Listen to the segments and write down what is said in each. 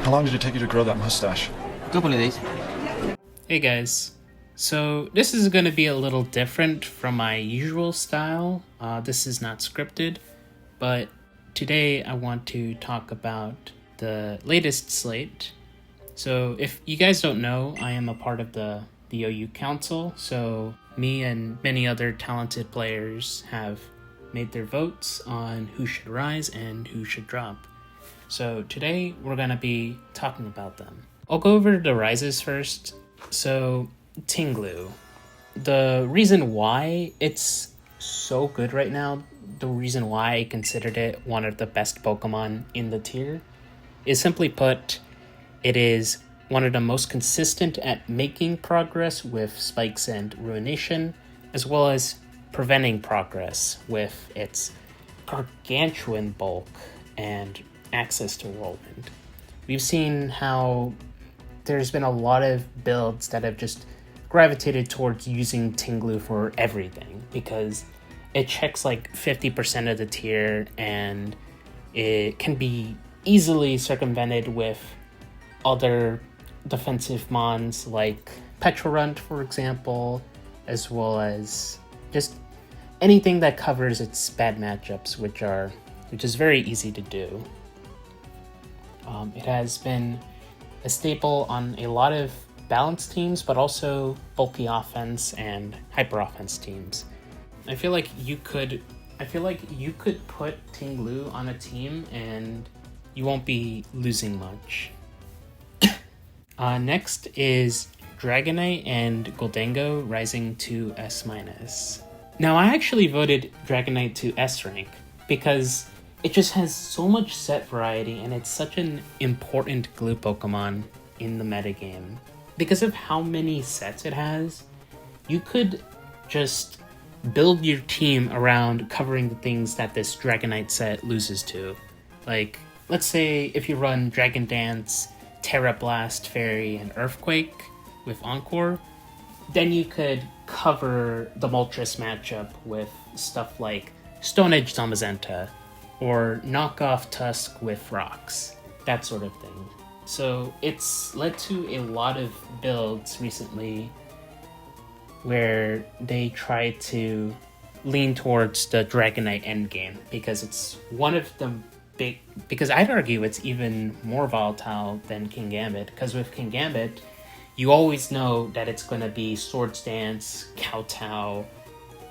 How long did it take you to grow that mustache? Couple of days. Hey guys, so this is going to be a little different from my usual style. This is not scripted, but today I want to talk about the latest slate. So if you guys don't know, I am a part of the OU Council, so me and many other talented players have made their votes on who should rise and who should drop. So today we're going to be talking about them. I'll go over the rises first. So Ting-Lu. The reason why it's so good right now, the reason why I considered it one of the best Pokemon in the tier, is simply put, it is one of the most consistent at making progress with spikes and ruination, as well as preventing progress with its gargantuan bulk and access to Whirlwind. We've seen how there's been a lot of builds that have just gravitated towards using Ting-Lu for everything because it checks like 50% of the tier and it can be easily circumvented with other defensive mons like Petrorunt, for example, as well as just anything that covers its bad matchups, which is very easy to do. It has been a staple on a lot of balanced teams, but also bulky offense and hyper offense teams. I feel like you could put Ting-Lu on a team and you won't be losing much. Next is Dragonite and Gholdengo rising to S-. Now I actually voted Dragonite to S rank because it just has so much set variety and it's such an important glue Pokemon in the metagame. Because of how many sets it has, you could just build your team around covering the things that this Dragonite set loses to. Like, let's say if you run Dragon Dance, Terra Blast, Fairy, and Earthquake with Encore, then you could cover the Moltres matchup with stuff like Stone Edge Zamazenta, or knock off Tusk with Rocks, that sort of thing. So it's led to a lot of builds recently where they try to lean towards the Dragonite endgame because it's one of the because I'd argue it's even more volatile than Kingambit, because with Kingambit, you always know that it's going to be Swords Dance, Kowtow,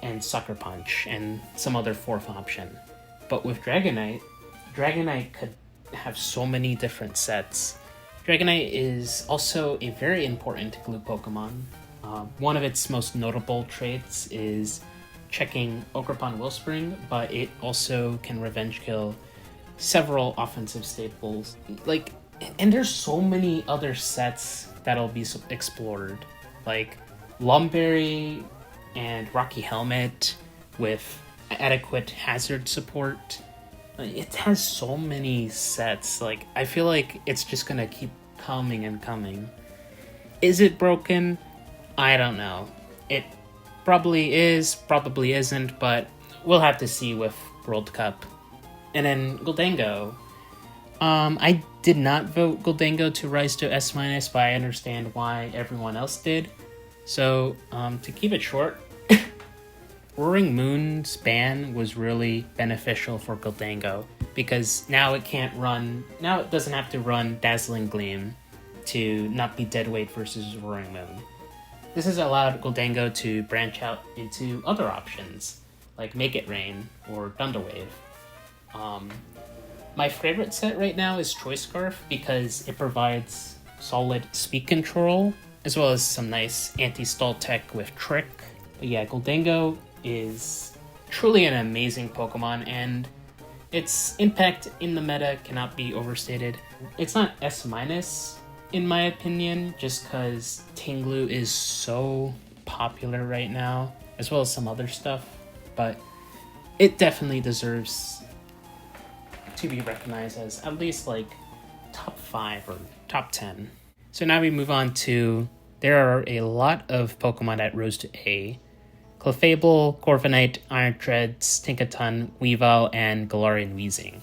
and Sucker Punch, and some other fourth option. But with Dragonite could have so many different sets. Dragonite is also a very important glue Pokemon. One of its most notable traits is checking Ogerpon Wellspring, but it also can revenge kill several offensive staples. And there's so many other sets that'll be explored, like Lumberry and Rocky Helmet with adequate hazard support. It has so many sets. I feel like it's just gonna keep coming and coming. Is it broken? I don't know. It probably is, probably isn't, but we'll have to see with World Cup. And then Gholdengo. I did not vote Gholdengo to rise to S-, but I understand why everyone else did. So, to keep it short, Roaring Moon's ban was really beneficial for Gholdengo because now it doesn't have to run Dazzling Gleam to not be deadweight versus Roaring Moon. This has allowed Gholdengo to branch out into other options like Make It Rain or Thunderwave. My favorite set right now is Choice Scarf because it provides solid speed control as well as some nice anti-stall tech with Trick. But yeah, Gholdengo is truly an amazing Pokemon, and its impact in the meta cannot be overstated. It's not S- in my opinion, just because Ting-Lu is so popular right now, as well as some other stuff, but it definitely deserves to be recognized as at least top 5 or top 10. So now we move on to, there are a lot of Pokemon that rose to A. Clefable, Corviknight, Iron Treads, Tinkaton, Weavile, and Galarian Weezing.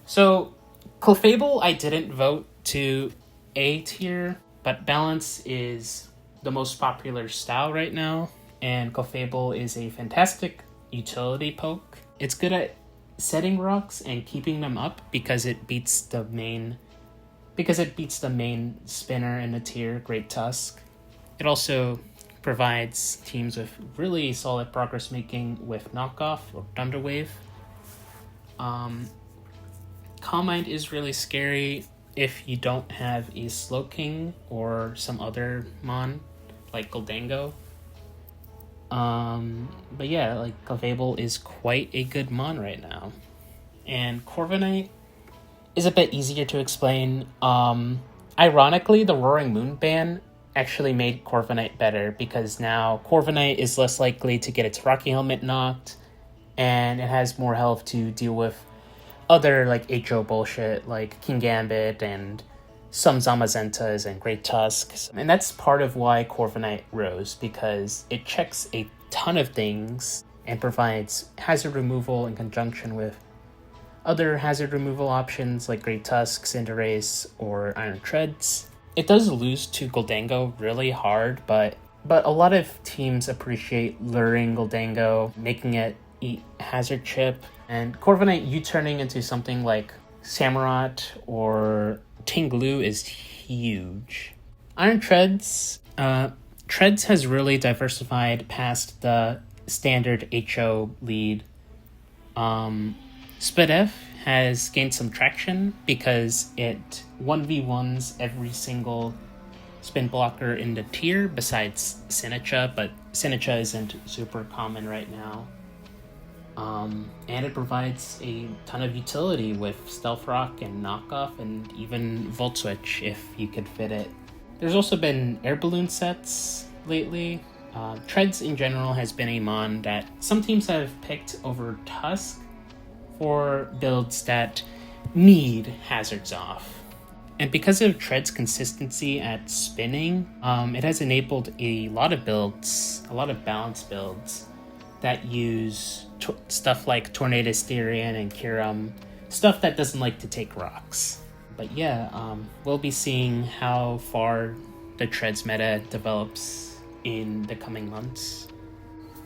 So Clefable I didn't vote to A tier, but Balance is the most popular style right now, and Clefable is a fantastic utility poke. It's good at setting rocks and keeping them up because it beats the main spinner in the tier, Great Tusk. It also provides teams with really solid progress making with Knockoff or Thunder Wave. Calm Mind is really scary if you don't have a Slowking or some other mon like Gholdengo. But yeah, like Clefable is quite a good mon right now. And Corviknight is a bit easier to explain. Ironically, the Roaring Moon ban actually made Corviknight better because now Corviknight is less likely to get its Rocky Helmet knocked, and it has more health to deal with other like HO bullshit like King Gambit and some Zamazentas and Great Tusks. And that's part of why Corviknight rose, because it checks a ton of things and provides hazard removal in conjunction with other hazard removal options like Great Tusks, Cinderace, or Iron Treads. It does lose to Gholdengo really hard, but a lot of teams appreciate luring Gholdengo, making it eat Hazard Chip, and Corviknight U-turning into something like Samurott or Ting-Lu is huge. Iron Treads. Treads has really diversified past the standard HO lead. Spadef has gained some traction because it 1v1s every single spin blocker in the tier besides Sinistcha, but Sinistcha isn't super common right now. And it provides a ton of utility with Stealth Rock and Knockoff and even Volt Switch if you could fit it. There's also been Air Balloon sets lately. Treads in general has been a mon that some teams have picked over Tusk for builds that need hazards off. And because of Tread's consistency at spinning, it has enabled a lot of balanced builds that use stuff like Tornadus, Therian, and Kyurem, stuff that doesn't like to take rocks. But yeah, we'll be seeing how far the Treads meta develops in the coming months.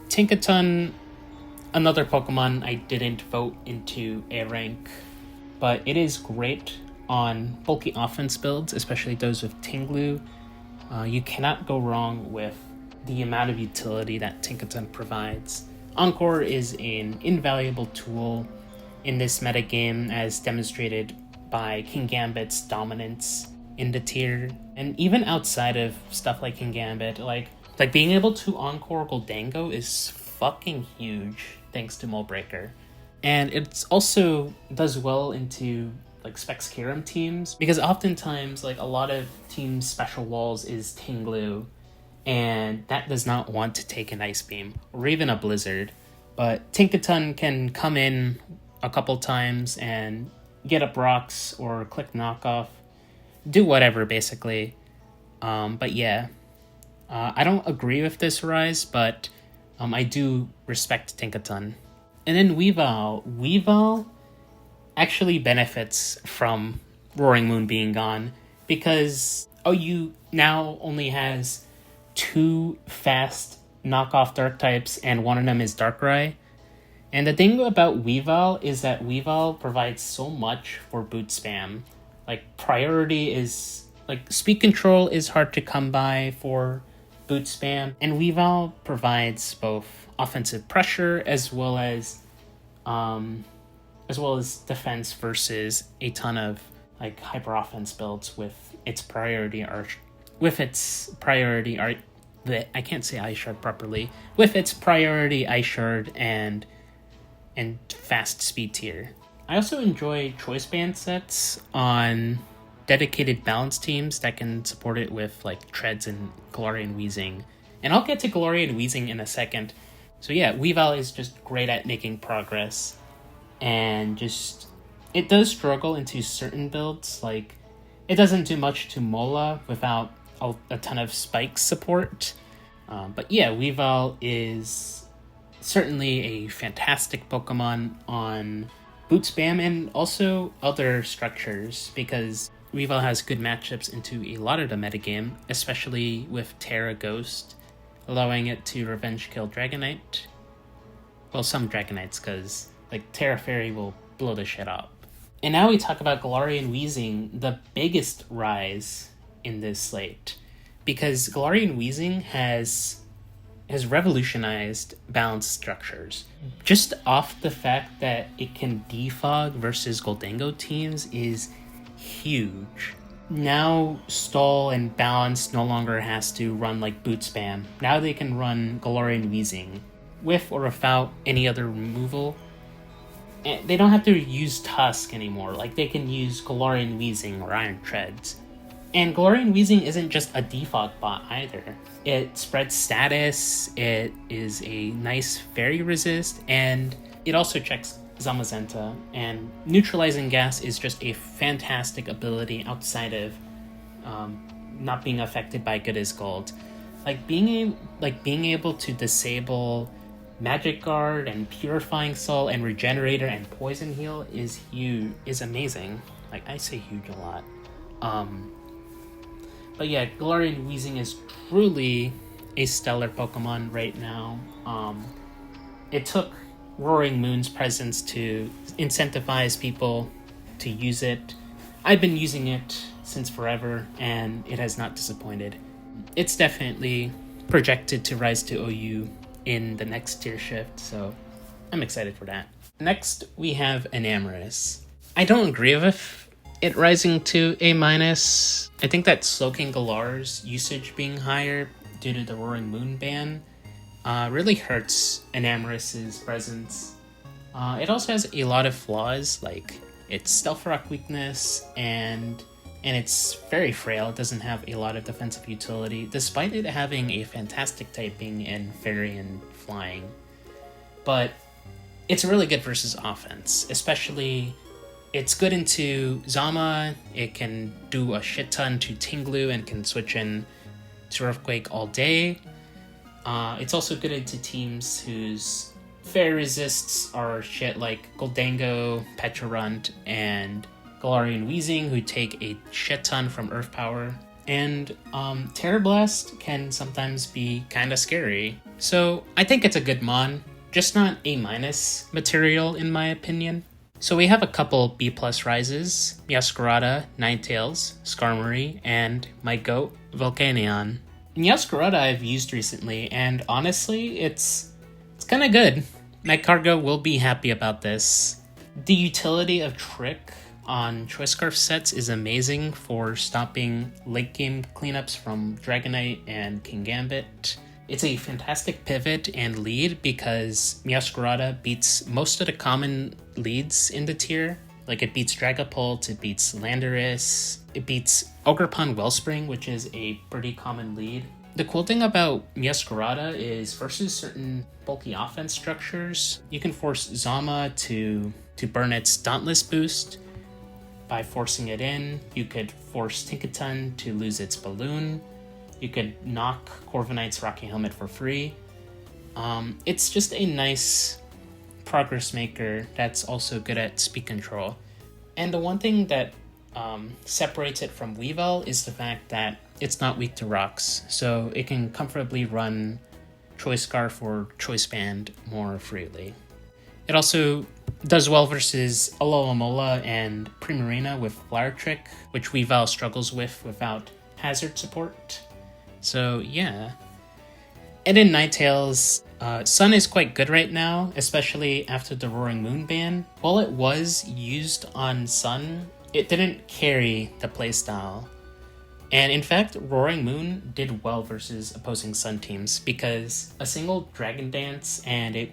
Tinkaton, another Pokemon I didn't vote into A rank, but it is great on bulky offense builds, especially those with Ting-Lu. You cannot go wrong with the amount of utility that Tinkaton provides. Encore is an invaluable tool in this metagame, as demonstrated by King Gambit's dominance in the tier. And even outside of stuff like King Gambit, like being able to Encore Gholdengo is fucking huge thanks to Molebreaker. And it also does well into like Specs Kyurem teams, because oftentimes like a lot of teams' special walls is Ting-Lu, and that does not want to take an Ice Beam or even a Blizzard. But Tinkaton can come in a couple times and get up rocks or click Knockoff, do whatever basically. But yeah, I don't agree with this rise, but I do respect Tinkaton. And then Weavile. Weavile actually benefits from Roaring Moon being gone because OU now only has 2 fast knockoff dark types, and one of them is Darkrai. And the thing about Weavile is that Weavile provides so much for boot spam. Like priority is like speed control is hard to come by for boot spam, and Weavile provides both offensive pressure as well as defense versus a ton of like hyper offense builds with its priority arch. I can't say Ice Shard properly. With its priority Ice Shard and fast speed tier. I also enjoy choice band sets on dedicated balance teams that can support it with like Treads and Galarian Weezing. And I'll get to Galarian Weezing in a second. So yeah, Weavile is just great at making progress. And just, it does struggle into certain builds. Like, it doesn't do much to Mola without a ton of spike support. But yeah, Weavile is certainly a fantastic Pokemon on boot spam and also other structures, because Weavile has good matchups into a lot of the metagame, especially with Terra Ghost, allowing it to revenge kill Dragonite. Well, some Dragonites, because like Terra Fairy will blow the shit up. And now we talk about Galarian Weezing, the biggest rise in this slate, because Galarian Weezing has revolutionized balance structures. Just off the fact that it can defog versus Gholdengo teams is huge. Now Stall and Balance no longer has to run like boot spam. Now they can run Galarian Weezing with or without any other removal. And they don't have to use Tusk anymore. Like they can use Galarian Weezing or Iron Treads. And Galarian Weezing isn't just a defog bot either. It spreads status, it is a nice fairy resist, and it also checks Zamazenta. And Neutralizing Gas is just a fantastic ability outside of not being affected by Good as Gold. Being able to disable Magic Guard and Purifying Soul and Regenerator and Poison Heal is huge, is amazing. Like I say huge a lot. But yeah, Galarian Weezing is truly a stellar Pokemon right now. It took Roaring Moon's presence to incentivize people to use it. I've been using it since forever, and it has not disappointed. It's definitely projected to rise to OU in the next tier shift, so I'm excited for that. Next, we have Enamorus. I don't agree with it rising to A-. I think that Slowking Galar's usage being higher due to the Roaring Moon ban really hurts Enamorus's presence. It also has a lot of flaws, like its Stealth Rock weakness, and it's very frail. It doesn't have a lot of defensive utility, despite it having a fantastic typing in Fairy and Flying. But it's really good versus offense, especially it's good into Zama. It can do a shit ton to Ting-Lu and can switch in to Earthquake all day. It's also good into teams whose Fairy resists are shit like Gholdengo, Pecharunt, and Galarian Weezing, who take a shit ton from Earth Power. And Terra Blast can sometimes be kind of scary. So I think it's a good mon, just not A- material in my opinion. So we have a couple B+ rises: Meowscarada, Ninetales, Skarmory, and my goat, Volcanion. Meowscarada I've used recently, and honestly, it's kind of good. My cargo will be happy about this. The utility of Trick on Choice Scarf sets is amazing for stopping late game cleanups from Dragonite and Kingambit. It's a fantastic pivot and lead because Meowscarada beats most of the common leads in the tier. Like it beats Dragapult, it beats Landorus, it beats Ogerpon Wellspring, which is a pretty common lead. The cool thing about Meowscarada is versus certain bulky offense structures, you can force Zama to burn its Dauntless boost by forcing it in. You could force Tinkaton to lose its Balloon. You could knock Corviknight's Rocky Helmet for free. It's just a nice progress maker that's also good at speed control. And the one thing that separates it from Weavile is the fact that it's not weak to rocks, so it can comfortably run Choice Scarf or Choice Band more freely. It also does well versus Alola and Primarina with Flower Trick, which Weavile struggles with without hazard support. So yeah. And in Ninetales, Sun is quite good right now, especially after the Roaring Moon ban. While it was used on Sun, it didn't carry the playstyle. And in fact, Roaring Moon did well versus opposing Sun teams because a single Dragon Dance and it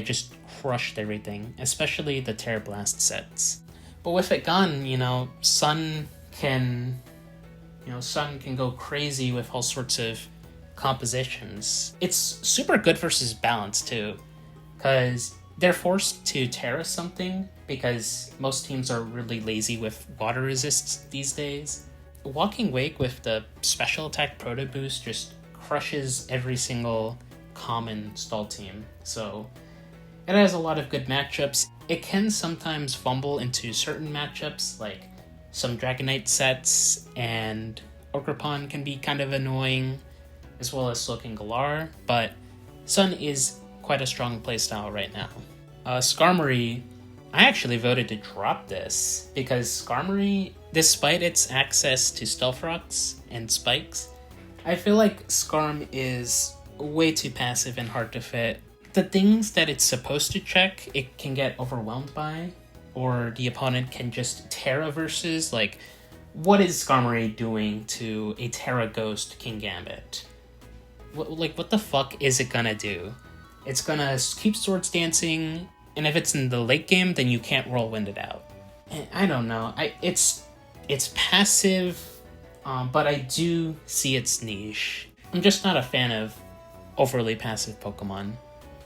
just crushed everything, especially the Terra Blast sets. But with it gone, Sun can go crazy with all sorts of compositions. It's super good versus Balance too, because they're forced to Terra something because most teams are really lazy with water resists these days. Walking Wake with the special attack Proto Boost just crushes every single common stall team. So it has a lot of good matchups. It can sometimes fumble into certain matchups like some Dragonite sets, and Ogerpon can be kind of annoying, as well as Weezing-Galar, but Sun is quite a strong playstyle right now. Skarmory, I actually voted to drop this, because Skarmory, despite its access to Stealth Rocks and Spikes, I feel like Skarm is way too passive and hard to fit. The things that it's supposed to check, it can get overwhelmed by, or the opponent can just Terra versus. Like, what is Skarmory doing to a Terra Ghost Kingambit? What the fuck is it gonna do? It's gonna keep Swords Dancing, and if it's in the late game, then you can't Whirlwind it out. I don't know. It's passive, but I do see its niche. I'm just not a fan of overly passive Pokemon.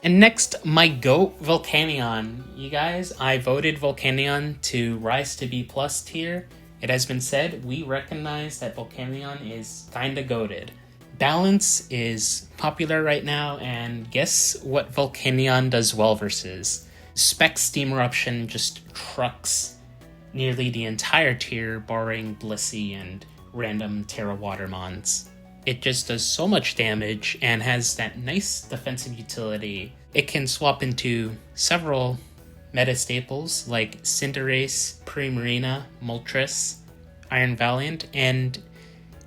And next, my GOAT, Volcanion. You guys, I voted Volcanion to rise to B+ tier. It has been said, we recognize that Volcanion is kinda goated. Balance is popular right now, and guess what Volcanion does well versus? Spec Steam Eruption just trucks nearly the entire tier, barring Blissey and random Terra Watermons. It just does so much damage and has that nice defensive utility. It can swap into several meta staples like Cinderace, Primarina, Moltres, Iron Valiant, and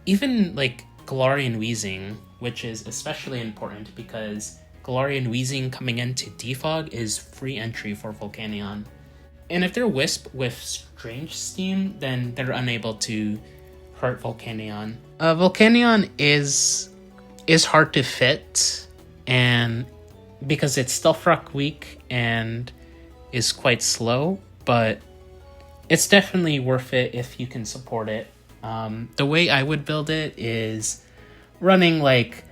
even like Galarian Weezing, which is especially important because Galarian Weezing coming into Defog is free entry for Volcanion. And if they're Wisp with Strange Steam, then they're unable to hurt Volcanion. Volcanion is hard to fit, and because it's Stealth Rock weak and is quite slow, but it's definitely worth it if you can support it. The way I would build it is running like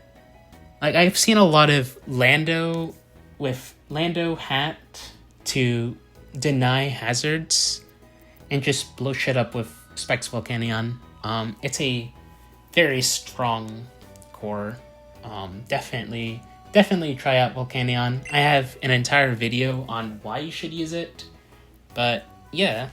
I've seen a lot of Lando with Lando Hat to deny hazards and just blow shit up with Specs Volcanion. It's a very strong core. Definitely try out Volcanion. I have an entire video on why you should use it, but yeah,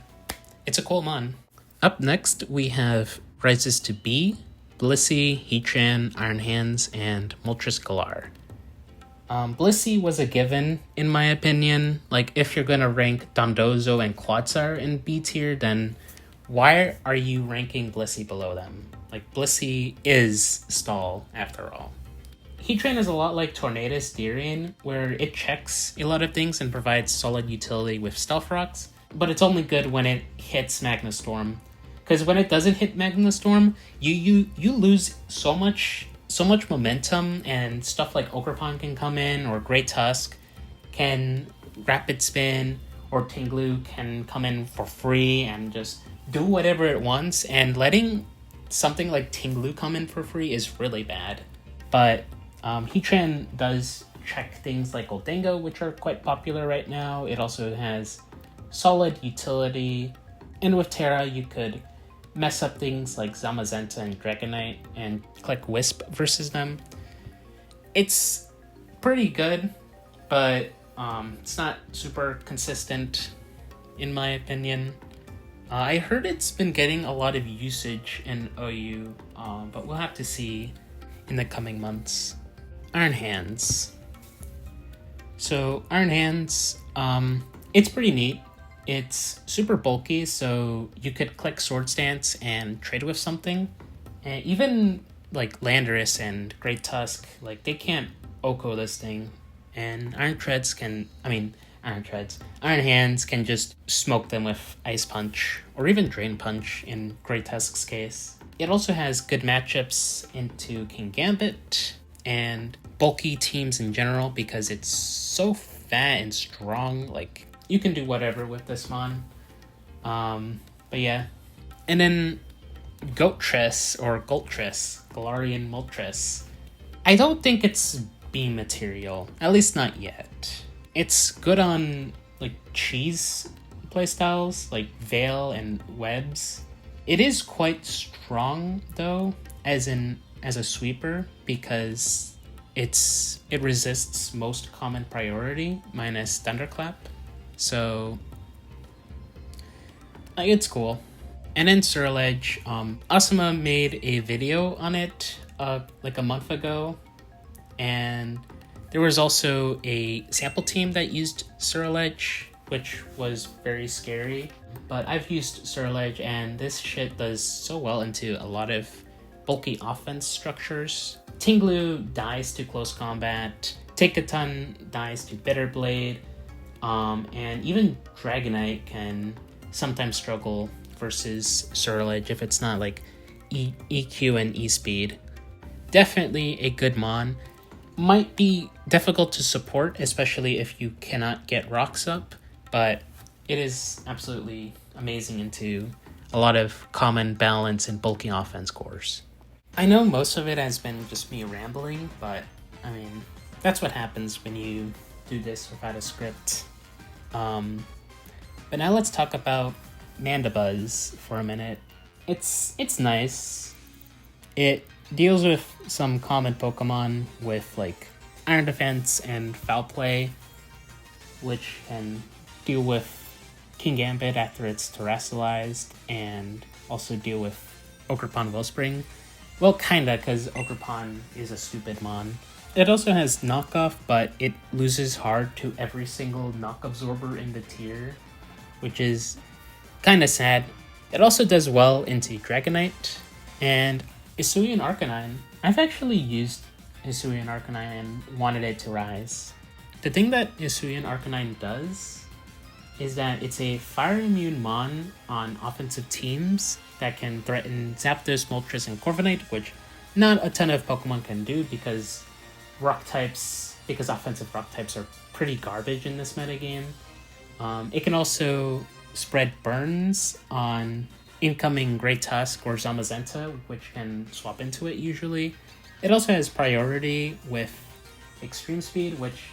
it's a cool mon. Up next, we have Rises to B, Blissey, Heatran, Iron Hands, and Moltres-Galar. Blissey was a given, in my opinion. Like, if you're gonna rank Dondozo and Quagsire in B tier, then why are you ranking Blissey below them? Like, Blissey is stall, after all. Heatran is a lot like Tornadus Deerian, where it checks a lot of things and provides solid utility with Stealth Rocks, but it's only good when it hits Magnastorm. Because when it doesn't hit Magnastorm, you lose so much momentum, and stuff like Ogerpon can come in, or Great Tusk can Rapid Spin, or Ting-Lu can come in for free and just do whatever it wants, and letting something like Ting-Lu come in for free is really bad. But Heatran does check things like Gholdengo, which are quite popular right now. It also has solid utility, and with Terra you could mess up things like Zamazenta and Dragonite and click Wisp versus them. It's pretty good, but it's not super consistent in my opinion. I heard it's been getting a lot of usage in OU, but we'll have to see in the coming months. Iron Hands. So Iron Hands, it's pretty neat. It's super bulky, so you could click Swords Dance and trade with something. And even like Landorus and Great Tusk, like they can't OHKO this thing. And Iron Hands can just smoke them with Ice Punch, or even Drain Punch in Great Tusk's case. It also has good matchups into Kingambit and bulky teams in general because it's so fat and strong. Like, you can do whatever with this mon. But yeah. And then Galarian Moltres. I don't think it's beam material, at least not yet. It's good on like cheese playstyles like Veil and Webs. It is quite strong though, as a sweeper, because it resists most common priority minus Thunderclap. So it's cool. And then Ceruledge, Asuma made a video on it like a month ago, and there was also a sample team that used Ceruledge, which was very scary. But I've used Ceruledge, and this shit does so well into a lot of bulky offense structures. Ting-Lu dies to close combat, Tinkaton dies to Bitter Blade, and even Dragonite can sometimes struggle versus Ceruledge if it's not like EQ and E-Speed. Definitely a good mon. Might be difficult to support, especially if you cannot get rocks up, but it is absolutely amazing into a lot of common balance and bulky offense cores. I know most of it has been just me rambling, but I mean, that's what happens when you do this without a script. But now let's talk about Mandibuzz for a minute. It's nice. It deals with some common Pokemon with like Iron Defense and Foul Play, which can deal with Kingambit after it's terrestrialized, and also deal with Ogerpon Wellspring. Well, kinda, because Ogerpon is a stupid mon. It also has knockoff, but it loses hard to every single knock absorber in the tier, which is kinda sad. It also does well into Dragonite and Hisui and Arcanine. I've actually used Hisui and Arcanine and wanted it to rise. The thing that Hisui and Arcanine does is that it's a fire immune mon on offensive teams that can threaten Zapdos, Moltres, and Corviknight, which not a ton of Pokemon can do because offensive rock types are pretty garbage in this metagame. It can also spread burns on incoming Great Tusk or Zamazenta, which can swap into it usually. It also has priority with Extreme Speed, which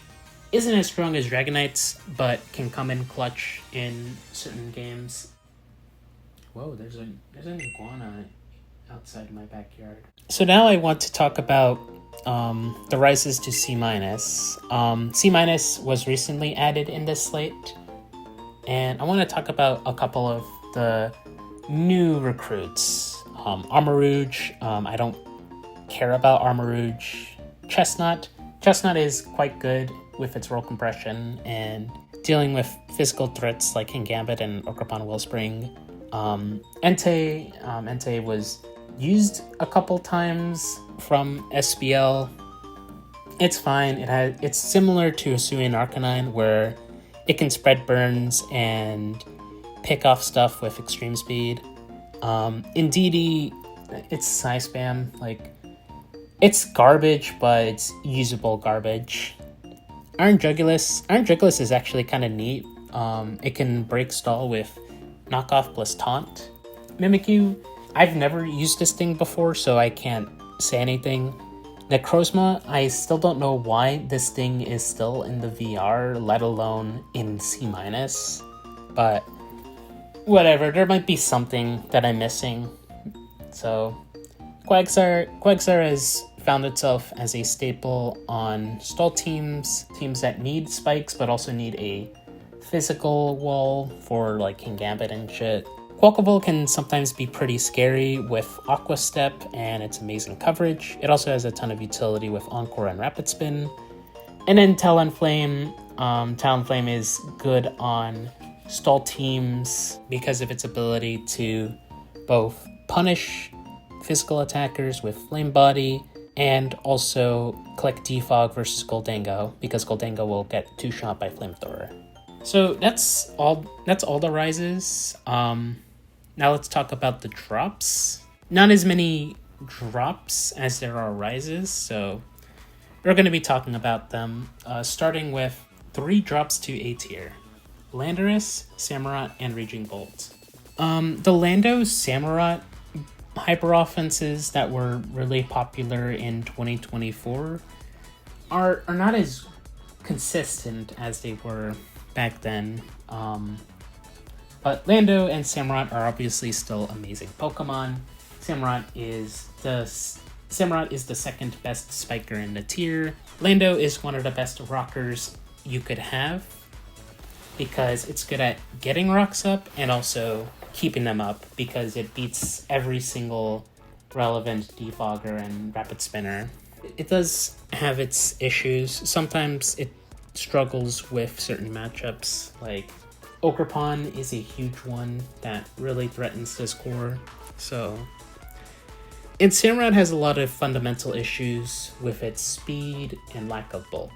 isn't as strong as Dragonite's, but can come in clutch in certain games. Whoa, there's an iguana outside my backyard. So now I want to talk about the rises to C-. C- was recently added in this slate, and I want to talk about a couple of the new recruits. Armarouge, I don't care about Armarouge. Chestnut is quite good with its roll compression and dealing with physical threats like Kingambit and Ogerpon Wellspring. Entei was used a couple times from SPL. It's fine. It's similar to Hisui and Arcanine, where it can spread burns and pick off stuff with extreme speed. In DD, it's Psy Spam. Like, it's garbage, but it's usable garbage. Iron Jugulis is actually kind of neat. It can break stall with knockoff plus taunt. Mimikyu, I've never used this thing before, so I can't say anything. Necrozma, I still don't know why this thing is still in the VR, let alone in C-, but whatever, there might be something that I'm missing. So Quagsire has found itself as a staple on stall teams that need spikes but also need a physical wall for like Kingambit and shit. Quaquaval can sometimes be pretty scary with Aqua Step and its amazing coverage. It also has a ton of utility with Encore and Rapid Spin. And then Talonflame. Talonflame is good on stall teams because of its ability to both punish physical attackers with Flame Body and also collect Defog versus Gholdengo, because Gholdengo will get 2-shot by Flamethrower. So that's all the rises. Now let's talk about the drops. Not as many drops as there are rises, so we're going to be talking about them, starting with 3 drops to A tier. Landorus, Samurott, and Raging Bolt. The Lando Samurott hyper offenses that were really popular in 2024 are not as consistent as they were back then. But Lando and Samurott are obviously still amazing Pokemon. Samurott is the second best spiker in the tier. Lando is one of the best rockers you could have. because it's good at getting rocks up and also keeping them up, because it beats every single relevant defogger and rapid spinner. It does have its issues. Sometimes it struggles with certain matchups, like Ogerpon is a huge one that really threatens this core. And Samurott has a lot of fundamental issues with its speed and lack of bulk.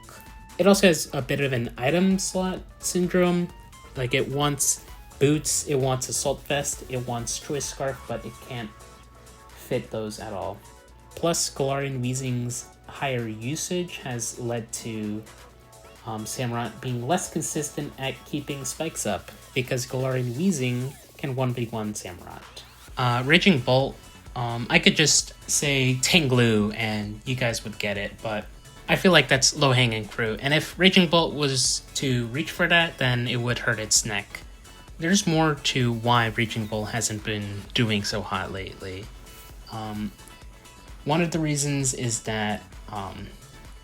It also has a bit of an item slot syndrome. Like, it wants boots, it wants Assault Vest, it wants Choice Scarf, but it can't fit those at all. Plus, Galarian Weezing's higher usage has led to Samurott being less consistent at keeping spikes up, because Galarian Weezing can 1v1 Samurott. Raging Bolt, I could just say Ting-Lu and you guys would get it, but I feel like that's low-hanging fruit, and if Raging Bolt was to reach for that, then it would hurt its neck. There's more to why Raging Bolt hasn't been doing so hot lately. One of the reasons is that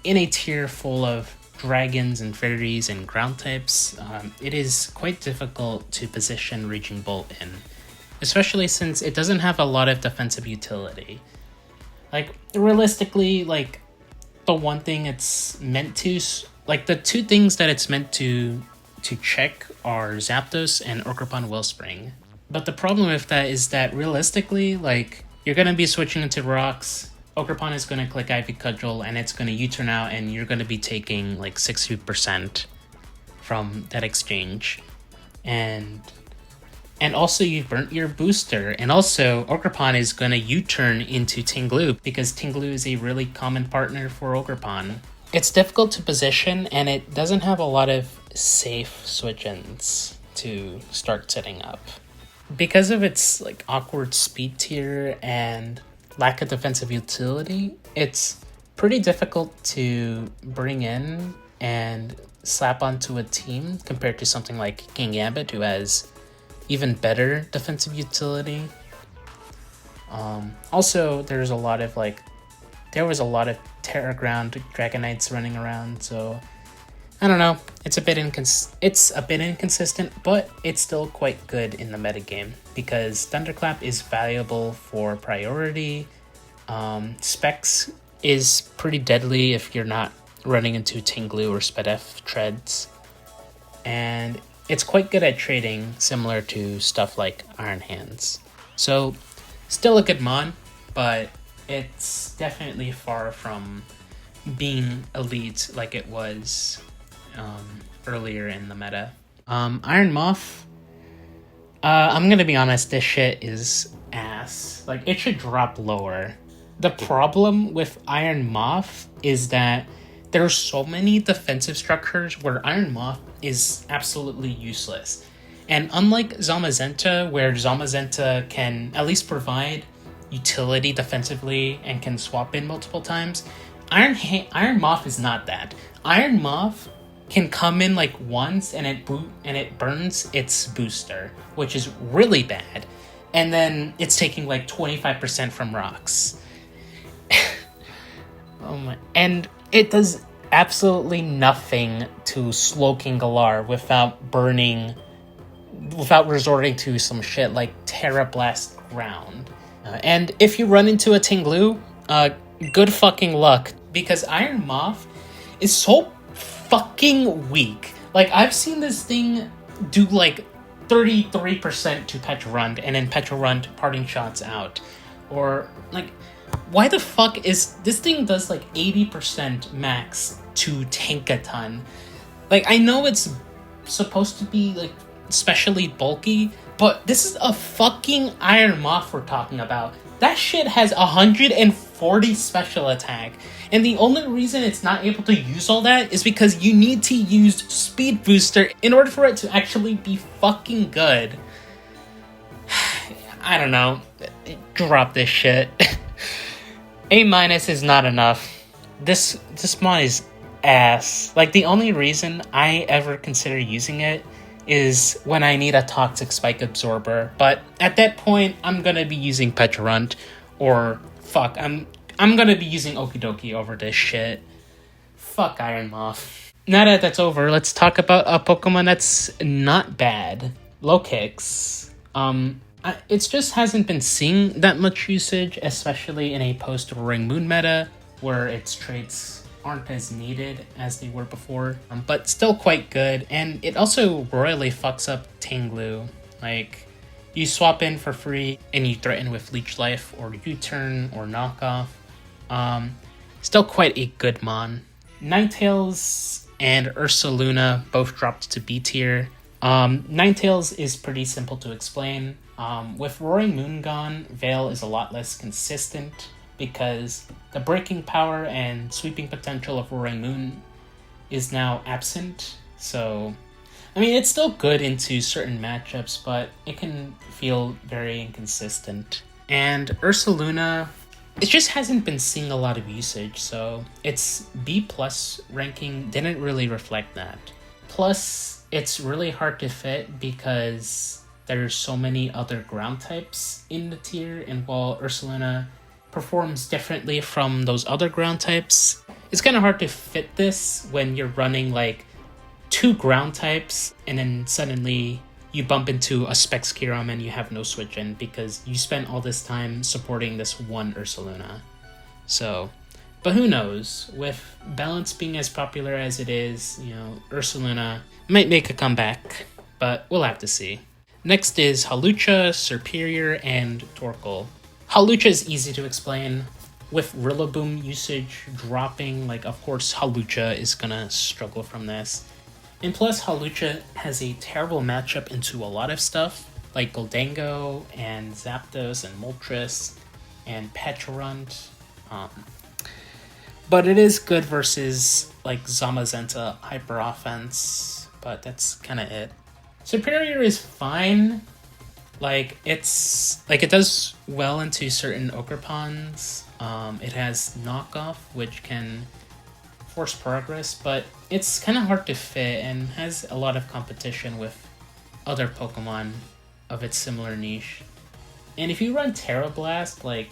in a tier full of dragons and fairies and ground types, it is quite difficult to position Raging Bolt in, especially since it doesn't have a lot of defensive utility. Like, realistically, like, the one thing it's meant to, like, the two things that it's meant to check are Zapdos and Ogerpon Wellspring. But the problem with that is that realistically, like, you're gonna be switching into rocks, Ogerpon is gonna click Ivy Cudgel, and it's gonna U-turn out, and you're gonna be taking like 60% from that exchange. And also you've burnt your booster, and also Ogerpon is gonna U-turn into Ting-Lu, because Ting-Lu is a really common partner for Ogerpon. It's difficult to position, and it doesn't have a lot of safe switch-ins to start setting up. Because of its like awkward speed tier and lack of defensive utility, it's pretty difficult to bring in and slap onto a team compared to something like King Gambit, who has even better defensive utility. Also, there was a lot of Terra Ground Dragonites running around, so I don't know. It's a bit inconsistent, but it's still quite good in the metagame, because Thunderclap is valuable for priority. Specs is pretty deadly if you're not running into Ting-Lu or Spadef treads. And it's quite good at trading, similar to stuff like Iron Hands. So, still a good mon, but it's definitely far from being elite like it was earlier in the meta. Iron Moth, I'm gonna be honest, this shit is ass. Like, it should drop lower. The problem with Iron Moth is that there are so many defensive structures where Iron Moth is absolutely useless. And unlike Zamazenta, where Zamazenta can at least provide utility defensively and can swap in multiple times, Iron Moth is not that. Iron Moth can come in like once and it burns its booster, which is really bad. And then it's taking like 25% from rocks. Oh my! And it does absolutely nothing to Slowking Galar without resorting to some shit like Terra Blast Ground. And if you run into a Ting-Lu, good fucking luck, because Iron Moth is so fucking weak. Like, I've seen this thing do like 33% to Petrarund, and then Petrarund parting shots out. Or, like, why the fuck is this thing does like 80% max to Tinkaton? Like, I know it's supposed to be like especially bulky, but this is a fucking Iron Moth we're talking about. That shit has 140 special attack, and the only reason it's not able to use all that is because you need to use Speed Booster in order for it to actually be fucking good. I don't know. Drop this shit. A- is not enough. This mod is ass. Like, the only reason I ever consider using it is when I need a Toxic Spike Absorber, but at that point, I'm gonna be using Petrarund, or I'm gonna be using Okidoki over this shit. Fuck Iron Moth. Now that that's over, let's talk about a Pokemon that's not bad. Lokix. It just hasn't been seeing that much usage, especially in a post-Roaring Moon meta, where its traits aren't as needed as they were before, but still quite good. And it also royally fucks up Ting-Lu. Like, you swap in for free and you threaten with Leech Life or U-Turn or Knockoff. Still quite a good mon. Ninetales and Ursaluna both dropped to B tier. Ninetales is pretty simple to explain. With Roaring Moon gone, Veil is a lot less consistent because the breaking power and sweeping potential of Roaring Moon is now absent. So, I mean, it's still good into certain matchups, but it can feel very inconsistent. And Ursaluna, it just hasn't been seeing a lot of usage, so its B+ ranking didn't really reflect that. Plus, it's really hard to fit because there's so many other ground types in the tier, and while Ursaluna performs differently from those other ground types, it's kind of hard to fit this when you're running like 2 ground types and then suddenly you bump into a Specs Kyurem and you have no switch in because you spent all this time supporting this one Ursaluna. So, but who knows? With balance being as popular as it is, you know, Ursaluna might make a comeback, but we'll have to see. Next is Hawlucha, Serperior, and Torkoal. Hawlucha is easy to explain. With Rillaboom usage dropping, like, of course Hawlucha is gonna struggle from this. And plus, Hawlucha has a terrible matchup into a lot of stuff, like Gholdengo and Zapdos and Moltres and Pecharunt. But it is good versus like Zamazenta Hyper Offense, but that's kind of it. Serperior is fine. Like, it does well into certain Ogerpons. It has Knockoff, which can force progress, but it's kind of hard to fit and has a lot of competition with other Pokemon of its similar niche. And if you run Terra Blast, like,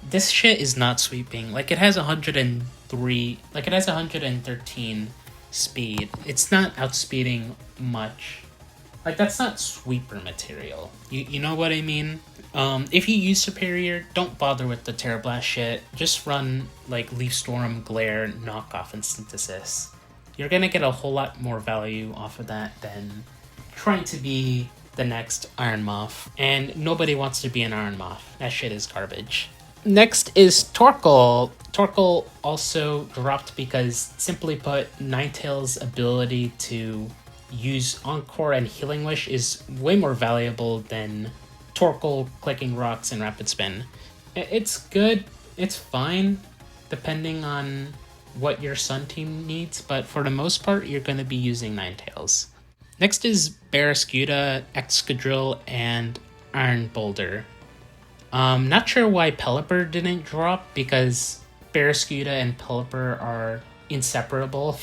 this shit is not sweeping. Like, it has 113 speed. It's not outspeeding much. Like, that's not sweeper material. You know what I mean? If you use Serperior, don't bother with the Terra Blast shit. Just run, like, Leaf Storm, Glare, Knockoff, and Synthesis. You're gonna get a whole lot more value off of that than trying to be the next Iron Moth. And nobody wants to be an Iron Moth. That shit is garbage. Next is Torkoal. Torkoal also dropped because, simply put, Ninetales' ability to use Encore and Healing Wish is way more valuable than Torkoal clicking rocks and Rapid Spin. It's good, it's fine, depending on what your Sun team needs, but for the most part, you're going to be using Ninetales. Next is Barraskewda, Excadrill, and Iron Boulder. Not sure why Pelipper didn't drop, because Barraskewda and Pelipper are inseparable.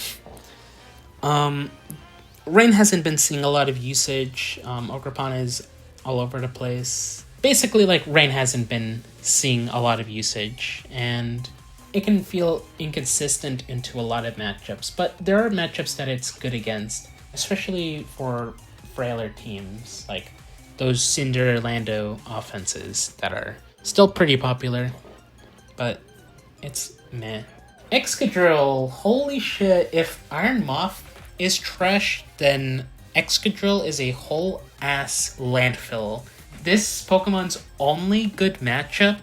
Rain hasn't been seeing a lot of usage. Ogerpon is all over the place. Basically, like, Rain hasn't been seeing a lot of usage, and it can feel inconsistent into a lot of matchups, but there are matchups that it's good against, especially for frailer teams, like those Cinder Lando offenses that are still pretty popular, but it's meh. Excadrill, holy shit, if Iron Moth is trash, then Excadrill is a whole ass landfill. This Pokemon's only good matchup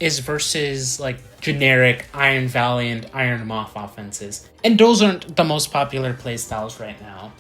is versus, like, generic Iron Valiant, Iron Moth offenses, and those aren't the most popular playstyles right now.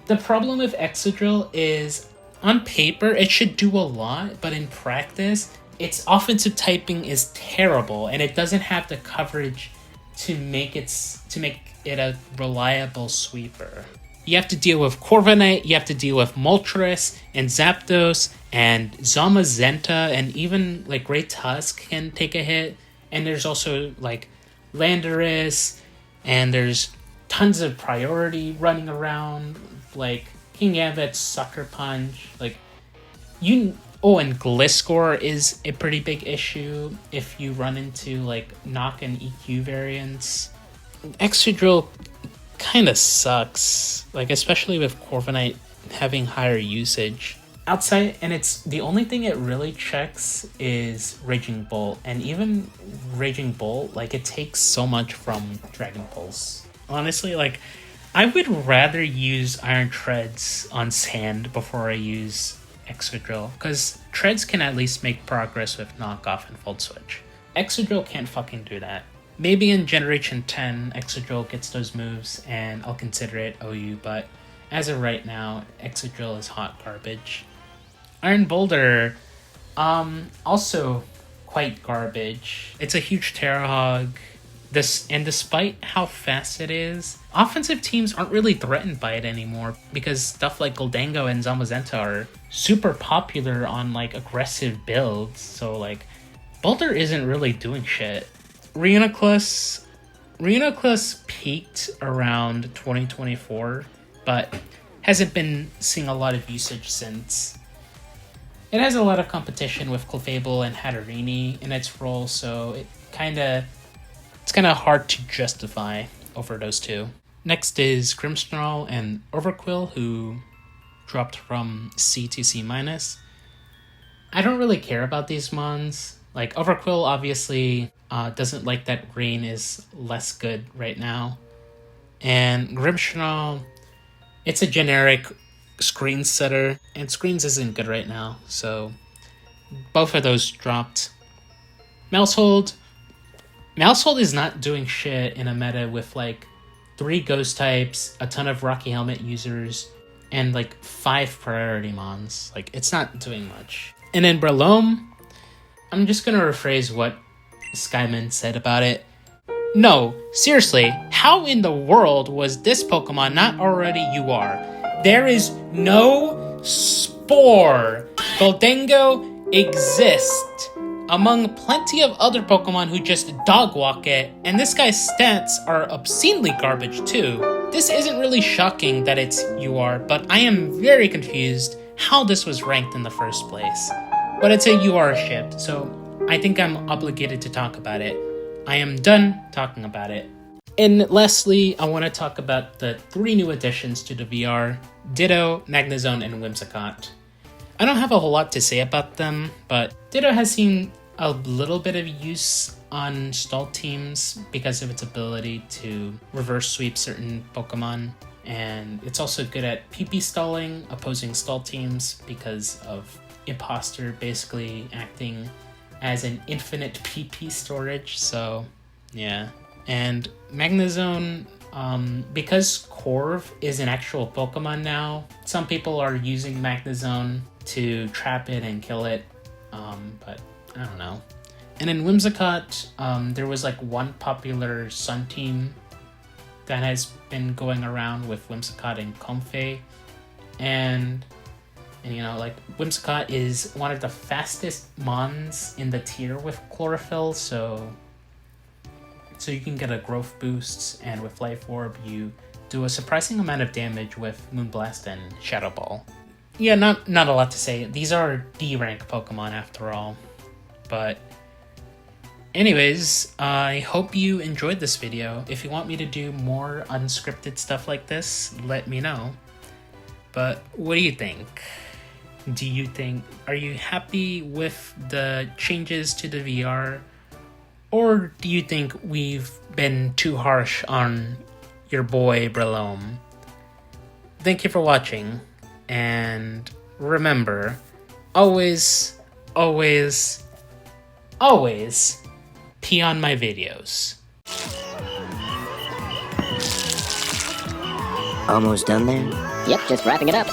The problem with Excadrill is, on paper, it should do a lot, but in practice, its offensive typing is terrible, and it doesn't have the coverage to make it a reliable sweeper. You have to deal with Corviknight, you have to deal with Moltres and Zapdos and Zamazenta, and even, like, Great Tusk can take a hit. And there's also, like, Landorus, and there's tons of priority running around, like King Gambit's Sucker Punch, like, and Gliscor is a pretty big issue if you run into, like, Knock and EQ variants. Excadrill kind of sucks. Like, especially with Corviknight having higher usage. Outside, and it's the only thing it really checks is Raging Bolt. And even Raging Bolt, like, it takes so much from Dragon Pulse. Honestly, like, I would rather use Iron Treads on Sand before I use Excadrill, because Treads can at least make progress with Knockoff and Volt Switch. Excadrill can't fucking do that. Maybe in Generation 10, Excadrill gets those moves, and I'll consider it OU, but as of right now, Excadrill is hot garbage. Iron Boulder, also quite garbage. It's a huge Terra Hog. And despite how fast it is, offensive teams aren't really threatened by it anymore because stuff like Gholdengo and Zamazenta are super popular on like aggressive builds. So like Boulder isn't really doing shit. Reuniclus peaked around 2024, but hasn't been seeing a lot of usage since. It has a lot of competition with Clefable and Hatterene in its role, so it's kind of hard to justify over those two. Next is Grimmsnarl and Overqwil, who dropped from C to C-. I don't really care about these mons. Like, Overqwil obviously doesn't like that Rain is less good right now. And Grimmsnarl, it's a generic screen setter, and screens isn't good right now, so both of those dropped. Maushold is not doing shit in a meta with like 3 ghost types, a ton of Rocky Helmet users, and like 5 priority mons. Like, it's not doing much. And then Breloom, I'm just gonna rephrase what Skyman said about it. No, seriously, how in the world was this Pokemon not already UR? There is no Spore. Gholdengo exists among plenty of other Pokemon who just dog walk it, and this guy's stats are obscenely garbage too. This isn't really shocking that it's UR, but I am very confused how this was ranked in the first place. But it's a UR shift, so I think I'm obligated to talk about it. I am done talking about it. And lastly, I want to talk about the 3 new additions to the VR, Ditto, Magnezone, and Whimsicott. I don't have a whole lot to say about them, but Ditto has seen a little bit of use on stall teams because of its ability to reverse sweep certain Pokemon, and it's also good at PP stalling opposing stall teams because of Imposter basically acting as an infinite PP storage, so yeah. And Magnezone, because Corv is an actual Pokemon now, some people are using Magnezone to trap it and kill it, but I don't know. And in Whimsicott, there was like one popular Sun team that has been going around with Whimsicott and Comfey, and you know, like, Whimsicott is one of the fastest mons in the tier with Chlorophyll, so you can get a growth boost, and with Life Orb you do a surprising amount of damage with Moonblast and Shadow Ball. Yeah, not a lot to say. These are D-rank Pokemon after all. But anyways, I hope you enjoyed this video. If you want me to do more unscripted stuff like this, let me know. But what do you think? Are you happy with the changes to the VR? Or do you think we've been too harsh on your boy Breloom? Thank you for watching, and remember, always, always, always pee on my videos. Almost done there? Yep, just wrapping it up.